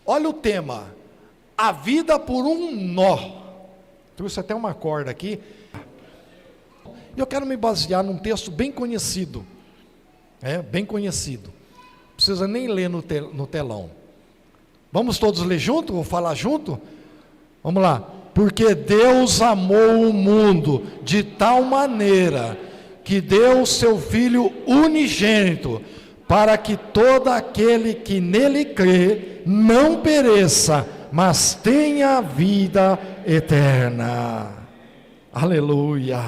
Olha o tema: a vida por um nó. Trouxe até uma corda aqui. Eu quero me basear num texto bem conhecido. Bem conhecido. Não precisa nem ler no telão. Vamos todos ler junto? Vou falar junto? Vamos lá. Porque Deus amou o mundo de tal maneira que deu o seu Filho unigênito, para que todo aquele que nele crê não pereça, mas tenha vida eterna. Aleluia.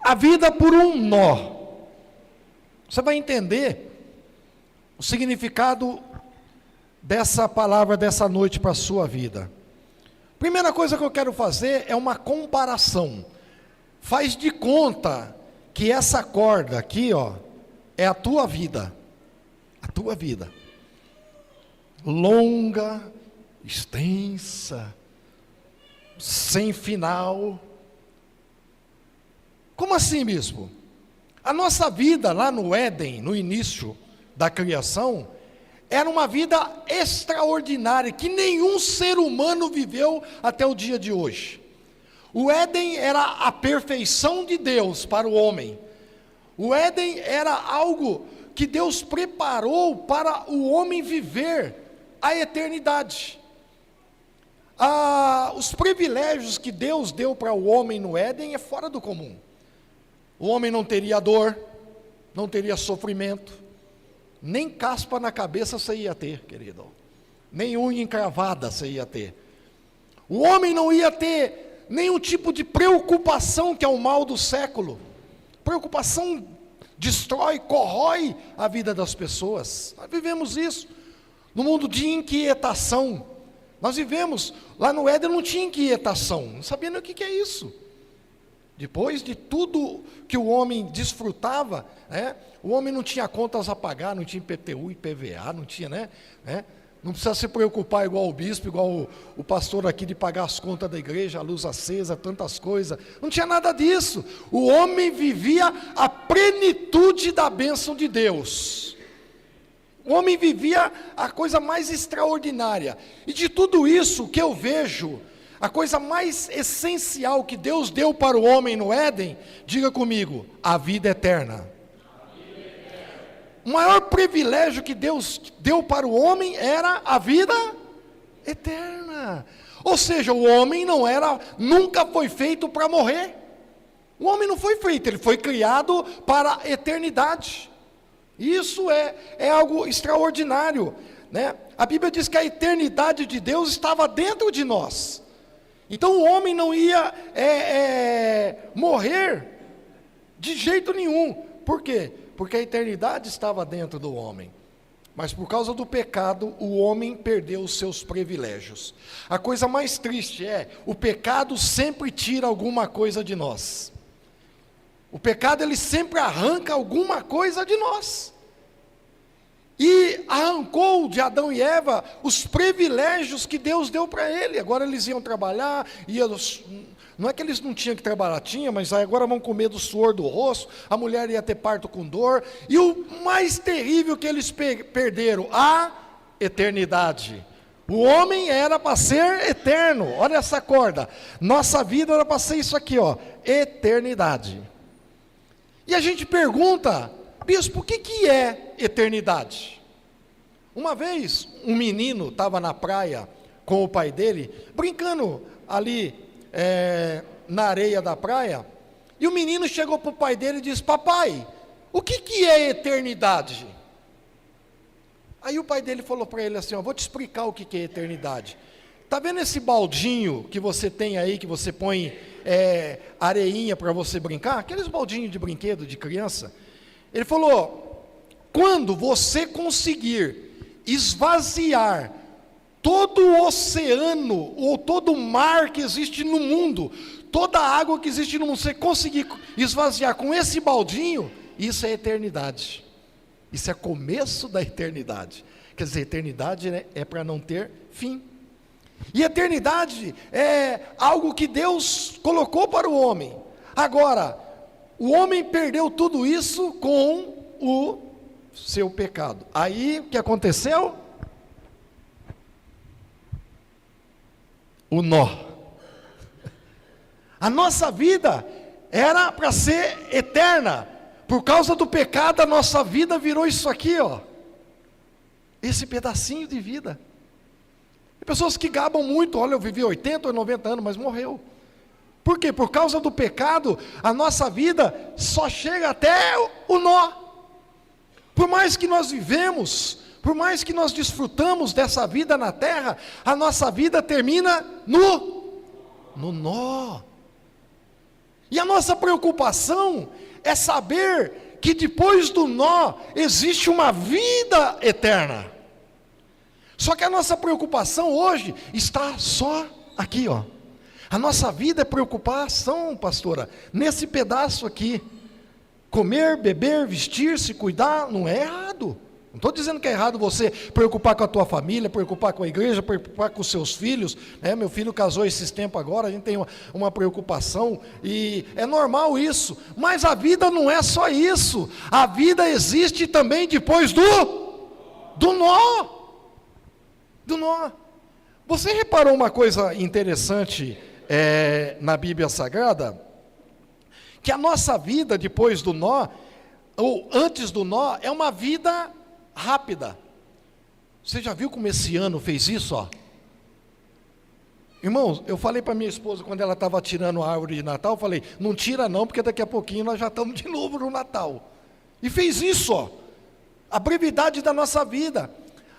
A vida por um nó. Você vai entender o significado dessa palavra dessa noite para a sua vida. Primeira coisa que eu quero fazer é uma comparação. Faz de conta que essa corda aqui, ó, é a tua vida. A tua vida. Longa, extensa, sem final. Como assim, bispo? A nossa vida lá no Éden, no início da criação, era uma vida extraordinária, que nenhum ser humano viveu até o dia de hoje. O Éden era a perfeição de Deus para o homem. O Éden era algo que Deus preparou para o homem viver a eternidade. Os privilégios que Deus deu para o homem no Éden é fora do comum. O homem não teria dor, não teria sofrimento, nem caspa na cabeça você ia ter, querido, nem unha encravada você ia ter. O homem não ia ter nenhum tipo de preocupação, que é o mal do século. Preocupação destrói, corrói a vida das pessoas. Nós vivemos isso no mundo de inquietação. Nós vivemos, lá no Éden não tinha inquietação, não sabia nem o que é isso. Depois de tudo que o homem desfrutava, o homem não tinha contas a pagar, não tinha IPTU, IPVA, não tinha, não precisa se preocupar igual o bispo, igual o pastor aqui, de pagar as contas da igreja, a luz acesa, tantas coisas. Não tinha nada disso. O homem vivia a plenitude da bênção de Deus. O homem vivia a coisa mais extraordinária. E de tudo isso que eu vejo, a coisa mais essencial que Deus deu para o homem no Éden, diga comigo, a vida eterna. O maior privilégio que Deus deu para o homem era a vida eterna. Ou seja, o homem nunca foi feito para morrer. O homem não foi feito, ele foi criado para a eternidade. Isso é algo extraordinário, A Bíblia diz que a eternidade de Deus estava dentro de nós. Então o homem não ia morrer de jeito nenhum. Por quê? Porque a eternidade estava dentro do homem. Mas por causa do pecado, o homem perdeu os seus privilégios. A coisa mais triste o pecado sempre tira alguma coisa de nós. O pecado, ele sempre arranca alguma coisa de nós. E arrancou de Adão e Eva os privilégios que Deus deu para ele. Agora eles iam trabalhar, não é que eles não tinham que trabalhar, tinha, mas agora vão comer do suor do rosto, a mulher ia ter parto com dor, e o mais terrível que eles perderam, a eternidade. O homem era para ser eterno, olha essa corda, nossa vida era para ser isso aqui, eternidade. E a gente pergunta, bispo, o que é eternidade? Uma vez, um menino estava na praia com o pai dele, brincando ali na areia da praia, e o menino chegou para o pai dele e disse: papai, o que é eternidade? Aí o pai dele falou para ele assim: vou te explicar o que é eternidade. Está vendo esse baldinho que você tem aí, que você põe areinha para você brincar? Aqueles baldinhos de brinquedo de criança. Ele falou: quando você conseguir esvaziar todo o oceano, ou todo o mar que existe no mundo, toda a água que existe no mundo, você conseguir esvaziar com esse baldinho, isso é eternidade. Isso é começo da eternidade. Quer dizer, eternidade é para não ter fim. E eternidade é algo que Deus colocou para o homem. Agora, o homem perdeu tudo isso com o seu pecado. Aí, o que aconteceu? o nó. A nossa vida era para ser eterna. Por causa do pecado, a nossa vida virou isso aqui, ó. Esse pedacinho de vida. Tem pessoas que gabam muito, olha, eu vivi 80 ou 90 anos, mas morreu. Por quê? Por causa do pecado, a nossa vida só chega até o nó. Por mais que nós vivemos, por mais que nós desfrutamos dessa vida na terra, a nossa vida termina no nó. E a nossa preocupação é saber que depois do nó existe uma vida eterna. Só que a nossa preocupação hoje está só aqui, ó. A nossa vida é preocupação, pastora, nesse pedaço aqui. Comer, beber, vestir-se, cuidar, não é errado. Não estou dizendo que é errado você preocupar com a tua família, preocupar com a igreja, preocupar com os seus filhos, né? Meu filho casou esses tempos agora, a gente tem uma preocupação, e é normal isso, mas a vida não é só isso, a vida existe também depois do nó. Do nó. Você reparou uma coisa interessante na Bíblia Sagrada? Que a nossa vida depois do nó, ou antes do nó, é uma vida rápida. Você já viu como esse ano fez isso, ó? Irmãos, eu falei para minha esposa quando ela estava tirando a árvore de Natal, eu falei, não tira não, porque daqui a pouquinho nós já estamos de novo no Natal. E fez isso, ó. A brevidade da nossa vida.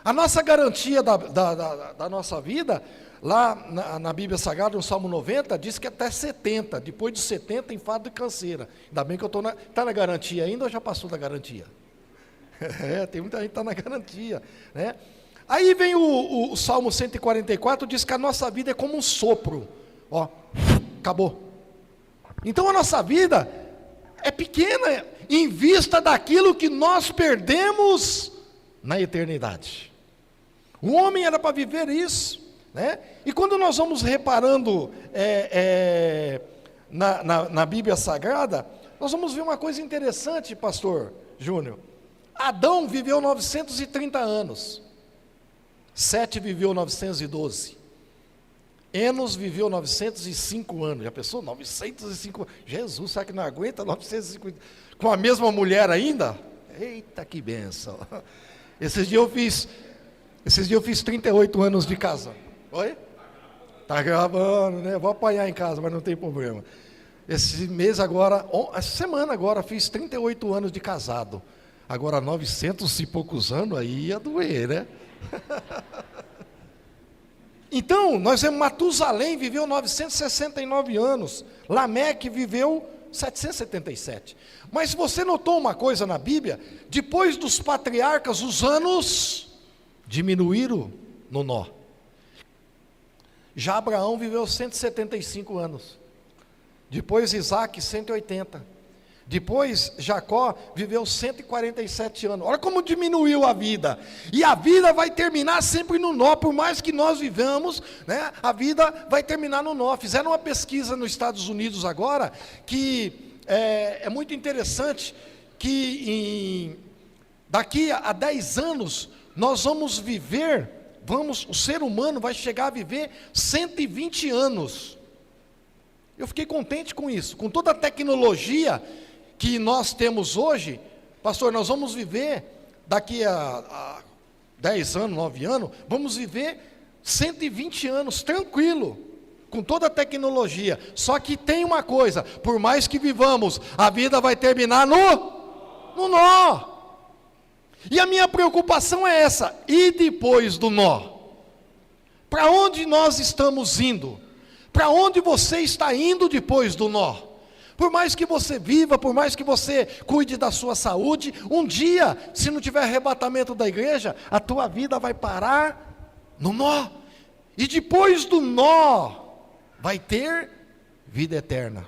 A nossa garantia da nossa vida, lá na Bíblia Sagrada, no Salmo 90, diz que até 70, depois de 70, enfado e canseira. Ainda bem que eu estou está na garantia ainda ou já passou da garantia? Tem muita gente que está na garantia, né? Aí vem o Salmo 144, diz que a nossa vida é como um sopro, ó, acabou. Então a nossa vida é pequena em vista daquilo que nós perdemos na eternidade. O homem era para viver isso, né? E quando nós vamos reparando na Bíblia Sagrada, nós vamos ver uma coisa interessante, pastor Júnior. Adão viveu 930 anos, Sete viveu 912, Enos viveu 905 anos, já pensou? 905 anos, Jesus, será que não aguenta 905, com a mesma mulher ainda? Eita, que benção. Esses dias eu fiz 38 anos de casa. Oi? Tá gravando, né? Vou apanhar em casa, mas não tem problema. Esse mês agora, essa semana agora, fiz 38 anos de casado. Agora 900 e poucos anos, aí ia doer, né? Então, nós vemos Matusalém viveu 969 anos, Lameque viveu 777. Mas você notou uma coisa na Bíblia? Depois dos patriarcas, os anos diminuíram no nó. Já Abraão viveu 175 anos. Depois Isaac, 180. Depois Jacó viveu 147 anos. Olha como diminuiu a vida. E a vida vai terminar sempre no nó. Por mais que nós vivamos, né, a vida vai terminar no nó. Fizeram uma pesquisa nos Estados Unidos agora, que é muito interessante, que daqui a 10 anos, nós vamos viver, o ser humano vai chegar a viver 120 anos. Eu fiquei contente com isso. Com toda a tecnologia que nós temos hoje, pastor, nós vamos viver, daqui a 10 anos, 9 anos, vamos viver 120 anos, tranquilo, com toda a tecnologia. Só que tem uma coisa, por mais que vivamos, a vida vai terminar no nó. E a minha preocupação é essa, e depois do nó? Para onde nós estamos indo? Para onde você está indo depois do nó? Por mais que você viva, por mais que você cuide da sua saúde, um dia, se não tiver arrebatamento da igreja, a tua vida vai parar no nó. E depois do nó, vai ter vida eterna.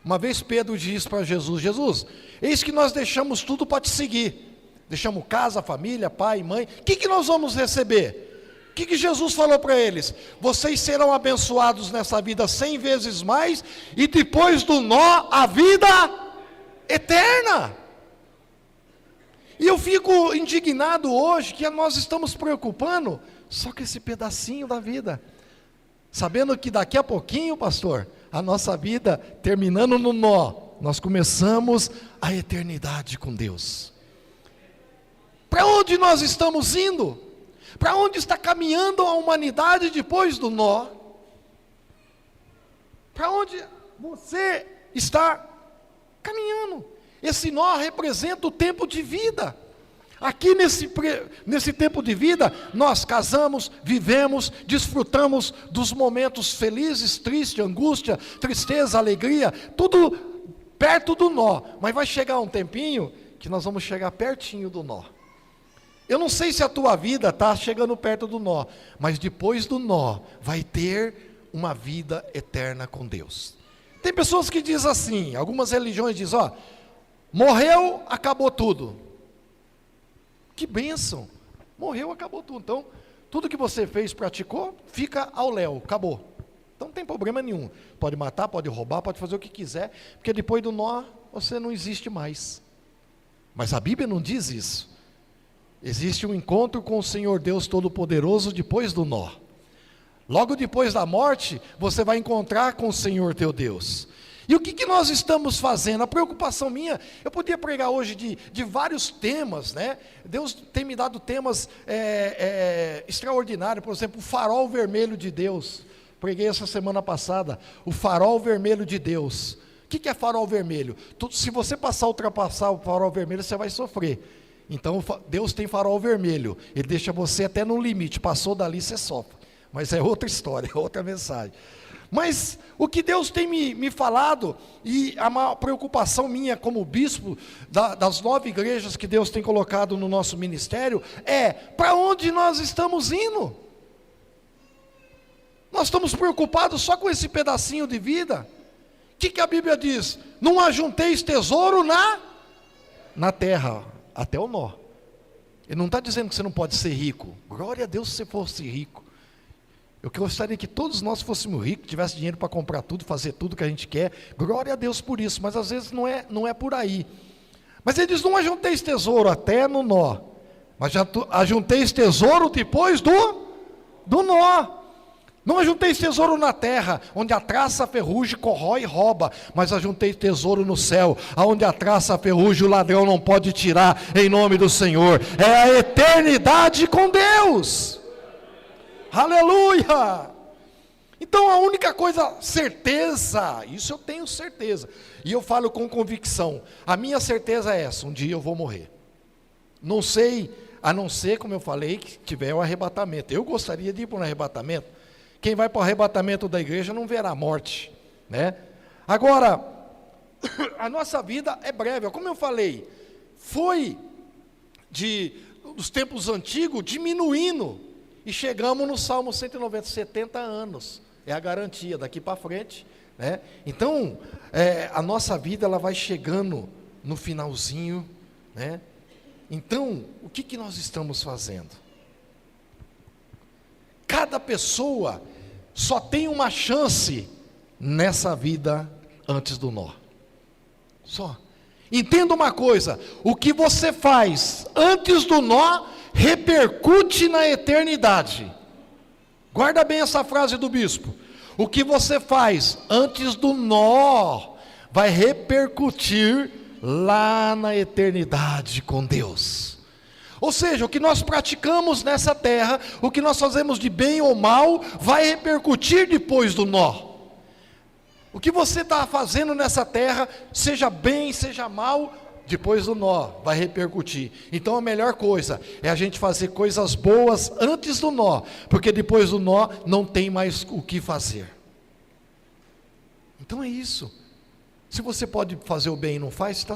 Uma vez Pedro disse para Jesus, Jesus, eis que nós deixamos tudo para te seguir. Deixamos casa, família, pai, mãe. O que nós vamos receber? O que Jesus falou para eles? Vocês serão abençoados nessa vida 100 vezes mais, e depois do nó, a vida eterna. E eu fico indignado hoje, que nós estamos preocupando só com esse pedacinho da vida. sabendo que daqui a pouquinho, pastor, a nossa vida terminando no nó, nós começamos a eternidade com Deus. Para onde nós estamos indo? Para onde está caminhando a humanidade depois do nó? Para onde você está caminhando? Esse nó representa o tempo de vida. Aqui nesse tempo de vida, nós casamos, vivemos, desfrutamos dos momentos felizes, triste, angústia, tristeza, alegria, tudo perto do nó. Mas vai chegar um tempinho que nós vamos chegar pertinho do nó. Eu não sei se a tua vida está chegando perto do nó, mas depois do nó vai ter uma vida eterna com Deus. Tem pessoas que dizem assim, algumas religiões dizem, ó, morreu, acabou tudo. Que bênção, morreu, acabou tudo. Então, tudo que você fez, praticou, fica ao léu, acabou. Então não tem problema nenhum, pode matar, pode roubar, pode fazer o que quiser, porque depois do nó, você não existe mais. Mas a Bíblia não diz isso. Existe um encontro com o Senhor Deus Todo-Poderoso depois do nó. Logo depois da morte, você vai encontrar com o Senhor teu Deus. E o que nós estamos fazendo? A preocupação minha, eu podia pregar hoje de vários temas, né? Deus tem me dado temas extraordinários, por exemplo, o farol vermelho de Deus. Preguei essa semana passada, o farol vermelho de Deus. O que é farol vermelho? Se você ultrapassar o farol vermelho, você vai sofrer. Então Deus tem farol vermelho, Ele deixa você até no limite, passou dali você sofre, mas é outra história, é outra mensagem. Mas o que Deus tem me falado, e a maior preocupação minha como bispo, das 9 igrejas que Deus tem colocado no nosso ministério, é, para onde nós estamos indo? Nós estamos preocupados só com esse pedacinho de vida? O que a Bíblia diz? Não ajunteis tesouro na terra, até o nó. Ele não está dizendo que você não pode ser rico. Glória a Deus se você fosse rico. Eu gostaria que todos nós fôssemos ricos, tivesse dinheiro para comprar tudo, fazer tudo que a gente quer. Glória a Deus por isso, mas às vezes não é por aí. Mas ele diz, não ajunteis tesouro até no nó, mas já ajunteis tesouro depois do nó. Não ajunteis tesouro na terra, onde a traça, a ferrugem, corrói e rouba, mas ajunteis tesouro no céu, onde a traça, a ferrugem, o ladrão não pode tirar, em nome do Senhor. É a eternidade com Deus. Aleluia! Então a única coisa, certeza, isso eu tenho certeza, e eu falo com convicção, a minha certeza é essa, um dia eu vou morrer. Não sei, a não ser, como eu falei, que tiver o arrebatamento. Eu gostaria de ir para um arrebatamento. Quem vai para o arrebatamento da igreja não verá morte, né? Agora, a nossa vida é breve, como eu falei, foi dos tempos antigos diminuindo, e chegamos no Salmo 190, 70 anos, é a garantia daqui para frente, né? Então, a nossa vida ela vai chegando no finalzinho, né? Então, o que nós estamos fazendo? Cada pessoa só tem uma chance nessa vida antes do nó. Só. Entenda uma coisa, o que você faz antes do nó repercute na eternidade. Guarda bem essa frase do bispo. O que você faz antes do nó vai repercutir lá na eternidade com Deus. Ou seja, o que nós praticamos nessa terra, o que nós fazemos de bem ou mal, vai repercutir depois do nó. O que você está fazendo nessa terra, seja bem, seja mal, depois do nó, vai repercutir. Então a melhor coisa é a gente fazer coisas boas antes do nó, porque depois do nó não tem mais o que fazer. Então é isso. Se você pode fazer o bem e não faz,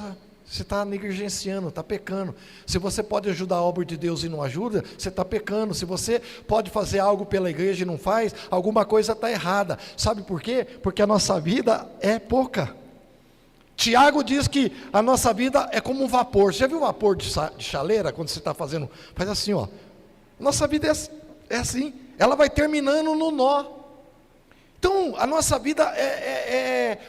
você está negligenciando, está pecando. Se você pode ajudar a obra de Deus e não ajuda, você está pecando. Se você pode fazer algo pela igreja e não faz, alguma coisa está errada. Sabe por quê? Porque a nossa vida é pouca. Tiago diz que a nossa vida é como um vapor. Você já viu o vapor de chaleira, quando você está fazendo? Faz assim, ó. Nossa vida é assim, ela vai terminando no nó. Então, a nossa vida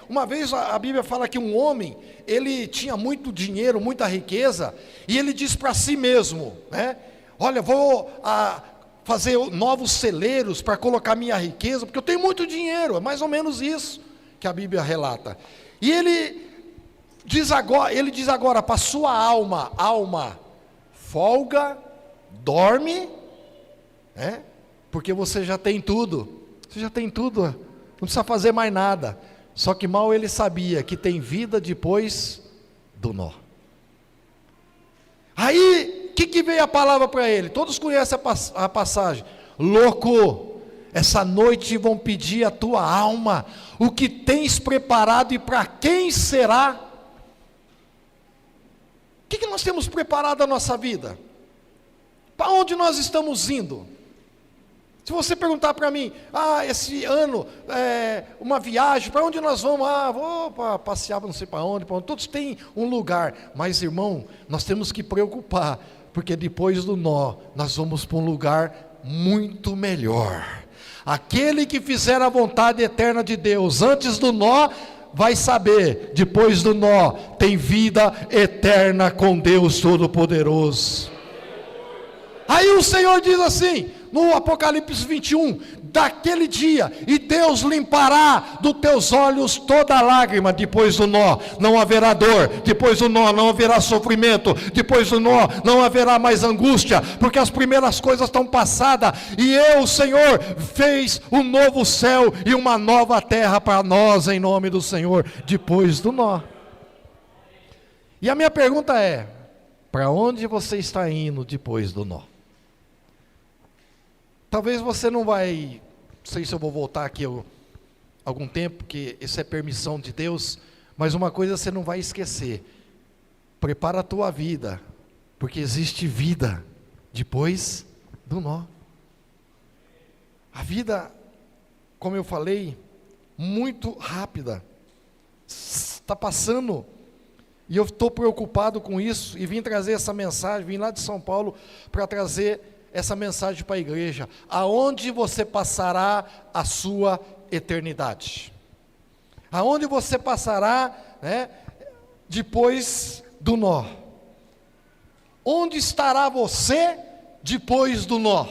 uma vez a Bíblia fala que um homem, ele tinha muito dinheiro, muita riqueza, e ele diz para si mesmo, né? Olha, vou fazer novos celeiros para colocar minha riqueza, porque eu tenho muito dinheiro, é mais ou menos isso que a Bíblia relata. E ele diz agora para a sua alma, folga, dorme, porque você já tem tudo, não precisa fazer mais nada. Só que mal ele sabia que tem vida depois do nó. Aí, o que veio a palavra para ele? Todos conhecem a passagem. Louco, essa noite vão pedir a tua alma, o que tens preparado e para quem será? O que nós temos preparado a nossa vida? Para onde nós estamos indo? Se você perguntar para mim, esse ano, uma viagem, para onde nós vamos? Vou passear não sei para onde, todos têm um lugar, mas irmão, nós temos que preocupar, porque depois do nó, nós vamos para um lugar muito melhor. Aquele que fizer a vontade eterna de Deus, antes do nó, vai saber, depois do nó, tem vida eterna com Deus Todo-Poderoso. Aí o Senhor diz assim, no Apocalipse 21, daquele dia, e Deus limpará dos teus olhos toda lágrima. Depois do nó não haverá dor, depois do nó não haverá sofrimento, depois do nó não haverá mais angústia, porque as primeiras coisas estão passadas, e o Senhor fez um novo céu e uma nova terra para nós, em nome do Senhor, depois do nó. E a minha pergunta é, para onde você está indo depois do nó? Talvez você não vai, não sei se eu vou voltar aqui algum tempo, porque isso é permissão de Deus, mas uma coisa você não vai esquecer, prepara a tua vida, porque existe vida depois do nó. A vida, como eu falei, muito rápida, está passando, e eu estou preocupado com isso, e vim trazer essa mensagem, vim lá de São Paulo, para trazer essa mensagem para a igreja. Aonde você passará a sua eternidade? Aonde você passará, depois do nó? Onde estará você depois do nó?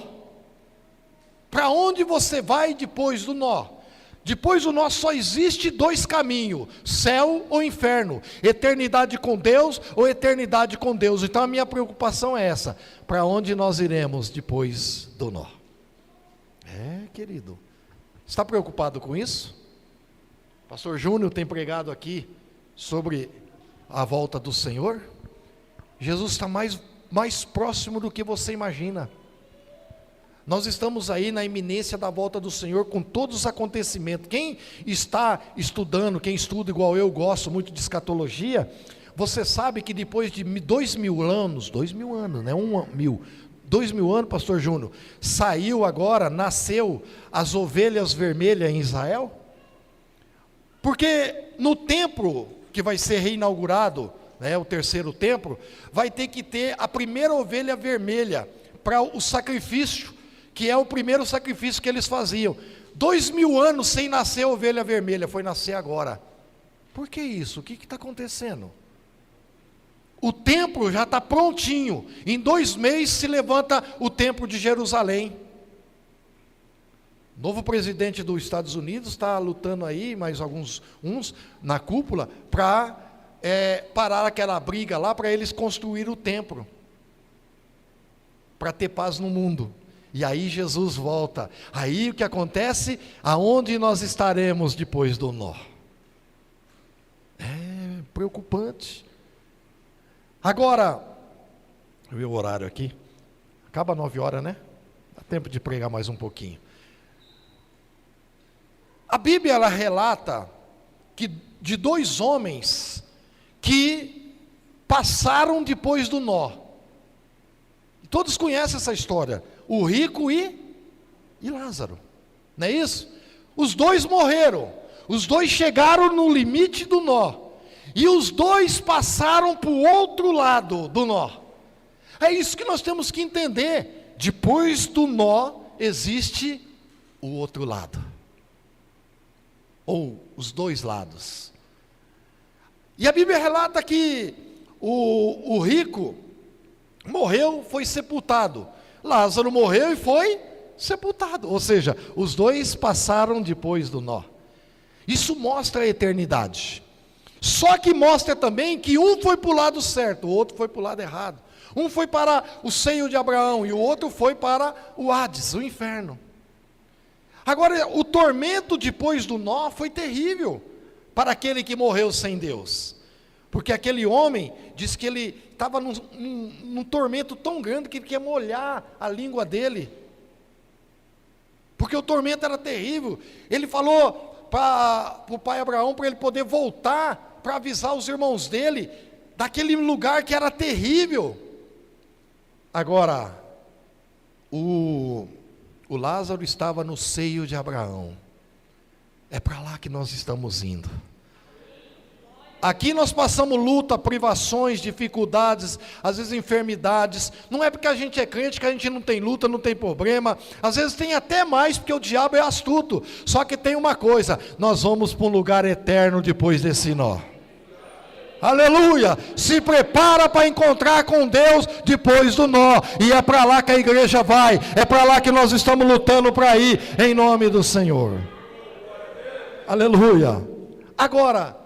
Para onde você vai depois do nó? Depois do nó só existe dois caminhos, céu ou inferno, eternidade com Deus ou eternidade com Deus. Então a minha preocupação é essa, para onde nós iremos depois do nó? Querido, está preocupado com isso? Pastor Júnior tem pregado aqui sobre a volta do Senhor. Jesus está mais próximo do que você imagina. Nós estamos aí na iminência da volta do Senhor com todos os acontecimentos. Quem está estudando, quem estuda igual eu, gosto muito de escatologia, você sabe que depois de 2.000 anos, 2.000 anos, né? 2.000 anos, pastor Júnior, nasceu as ovelhas vermelhas em Israel? Porque no templo que vai ser reinaugurado, o terceiro templo, vai ter que ter a primeira ovelha vermelha para o sacrifício, que é o primeiro sacrifício que eles faziam. 2.000 anos sem nascer a ovelha vermelha, foi nascer agora. Por que isso? O que está acontecendo? O templo já está prontinho, em 2 meses se levanta o templo de Jerusalém. O novo presidente dos Estados Unidos está lutando aí, mais uns na cúpula, para parar aquela briga lá, para eles construir o templo, para ter paz no mundo. E aí Jesus volta. Aí o que acontece? Aonde nós estaremos depois do nó? É preocupante. Agora, eu vi o horário aqui, acaba 9 horas, né? Dá tempo de pregar mais um pouquinho. A Bíblia, ela relata que de 2 homens que passaram depois do nó. Todos conhecem essa história, o rico e Lázaro, não é isso? Os 2 morreram, os 2 chegaram no limite do nó, e os 2 passaram para o outro lado do nó. É isso que nós temos que entender, depois do nó existe o outro lado, ou os 2 lados. E a Bíblia relata que o rico morreu, foi sepultado. Lázaro morreu e foi sepultado. Ou seja, os dois passaram depois do nó. Isso mostra a eternidade. Só que mostra também que um foi para o lado certo, o outro foi para o lado errado. Um foi para o seio de Abraão e o outro foi para o Hades, o inferno. Agora, o tormento depois do nó foi terrível para aquele que morreu sem Deus. Porque aquele homem diz que ele estava num tormento tão grande que ele queria molhar a língua dele. Porque o tormento era terrível. Ele falou para o pai Abraão para ele poder voltar para avisar os irmãos dele daquele lugar que era terrível. Agora, o Lázaro estava no seio de Abraão. É para lá que nós estamos indo. Aqui nós passamos luta, privações, dificuldades, às vezes enfermidades. Não é porque a gente é crente que a gente não tem luta, não tem problema. Às vezes tem até mais, porque o diabo é astuto. Só que tem uma coisa: nós vamos para um lugar eterno depois desse nó. Aleluia! Se prepara para encontrar com Deus depois do nó. E é para lá que a igreja vai. É para lá que nós estamos lutando para ir, em nome do Senhor. Aleluia! Agora,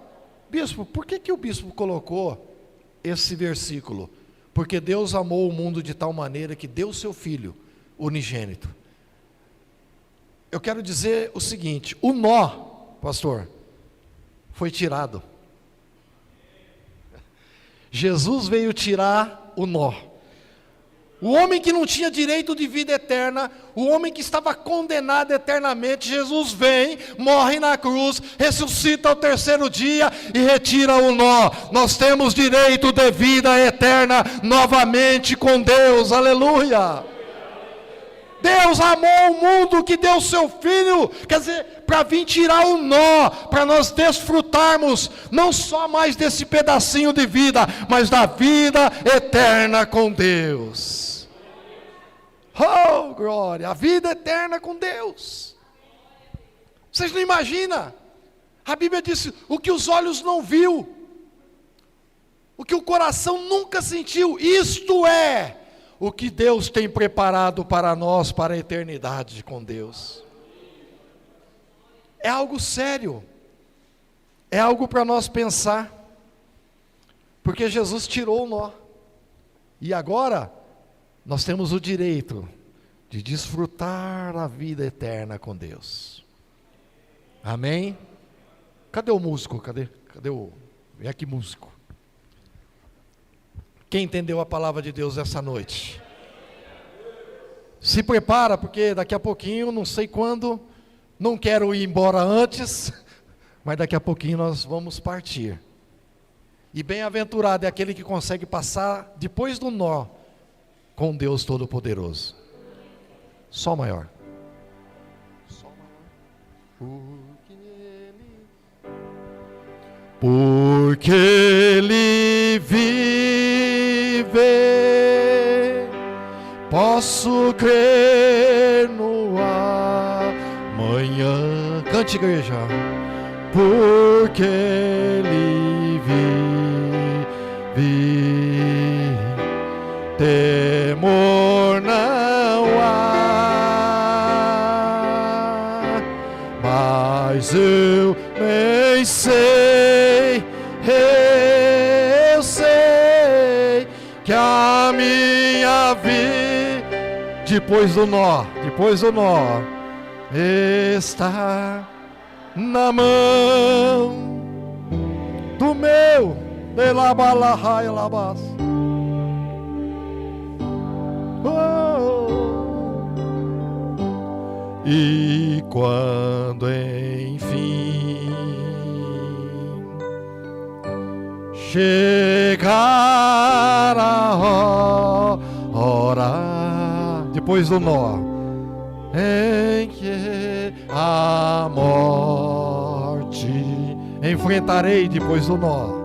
bispo, por que o bispo colocou esse versículo? Porque Deus amou o mundo de tal maneira que deu o seu Filho unigênito. Eu quero dizer o seguinte: o nó, pastor, foi tirado. Jesus veio tirar o nó. O homem que não tinha direito de vida eterna, o homem que estava condenado eternamente, Jesus vem, morre na cruz, ressuscita ao terceiro dia e retira o nó. Nós temos direito de vida eterna novamente com Deus, aleluia. Deus amou o mundo que deu o seu Filho, quer dizer, para vir tirar o nó, para nós desfrutarmos, não só mais desse pedacinho de vida, mas da vida eterna com Deus. Oh, glória, a vida eterna com Deus. Vocês não imaginam? A Bíblia diz, o que os olhos não viu, o que o coração nunca sentiu, isto é o que Deus tem preparado para nós, para a eternidade com Deus. É algo sério, é algo para nós pensar, porque Jesus tirou o nó, e agora nós temos o direito de desfrutar a vida eterna com Deus. Amém? Cadê o músico? Cadê o... Vem aqui, músico. Quem entendeu a palavra de Deus essa noite? Se prepara, porque daqui a pouquinho, não sei quando, não quero ir embora antes, mas daqui a pouquinho nós vamos partir. E bem-aventurado é aquele que consegue passar depois do nó com Deus Todo-Poderoso. Sol maior. Sol maior. Porque Ele vive, posso crer no amanhã. Cante, igreja. Porque Ele vive, temor não há, mas eu nem sei, eu sei que a minha vida, depois do nó, está na mão do meu e quando enfim chegar a hora, depois do nó, em que a morte enfrentarei, depois do nó,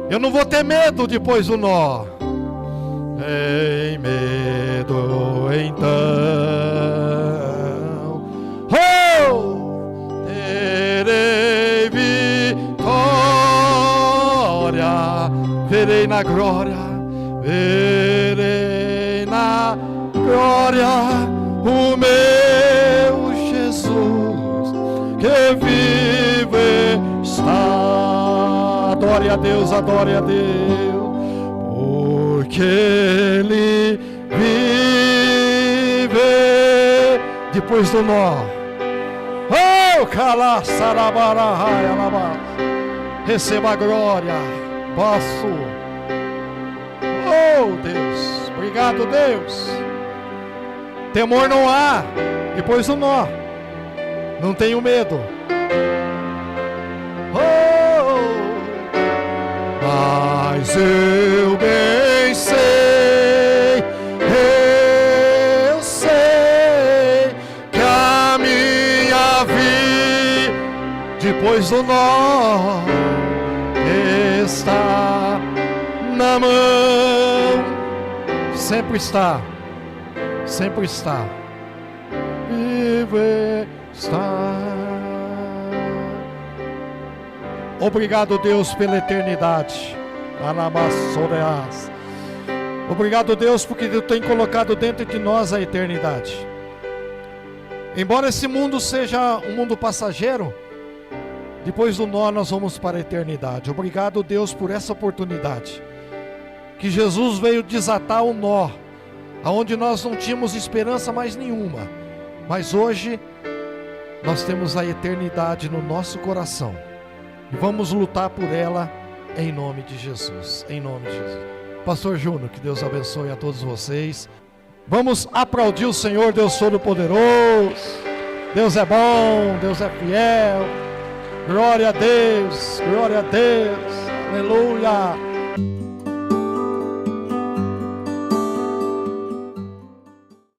eu não vou ter medo depois do nó, em medo então, terei vitória, verei na glória, verei glória, o meu Jesus, que vive está. Adore a Deus, adore a Deus, porque Ele vive depois do nó. Oh, receba a glória, posso. Oh, Deus, obrigado, Deus. Temor não há depois do nó. Não tenho medo. Oh, mas eu bem sei, eu sei que a minha vida depois do nó está na mão. Sempre está, sempre está. Vive está. Obrigado, Deus, pela eternidade. Obrigado, Deus, porque Tu tem colocado dentro de nós a eternidade. Embora esse mundo seja um mundo passageiro, depois do nó nós vamos para a eternidade. Obrigado, Deus, por essa oportunidade. Que Jesus veio desatar o nó, aonde nós não tínhamos esperança mais nenhuma. Mas hoje nós temos a eternidade no nosso coração. E vamos lutar por ela em nome de Jesus. Em nome de Jesus. Pastor Júnior, que Deus abençoe a todos vocês. Vamos aplaudir o Senhor, Deus Todo-Poderoso. Deus é bom, Deus é fiel. Glória a Deus, glória a Deus. Aleluia.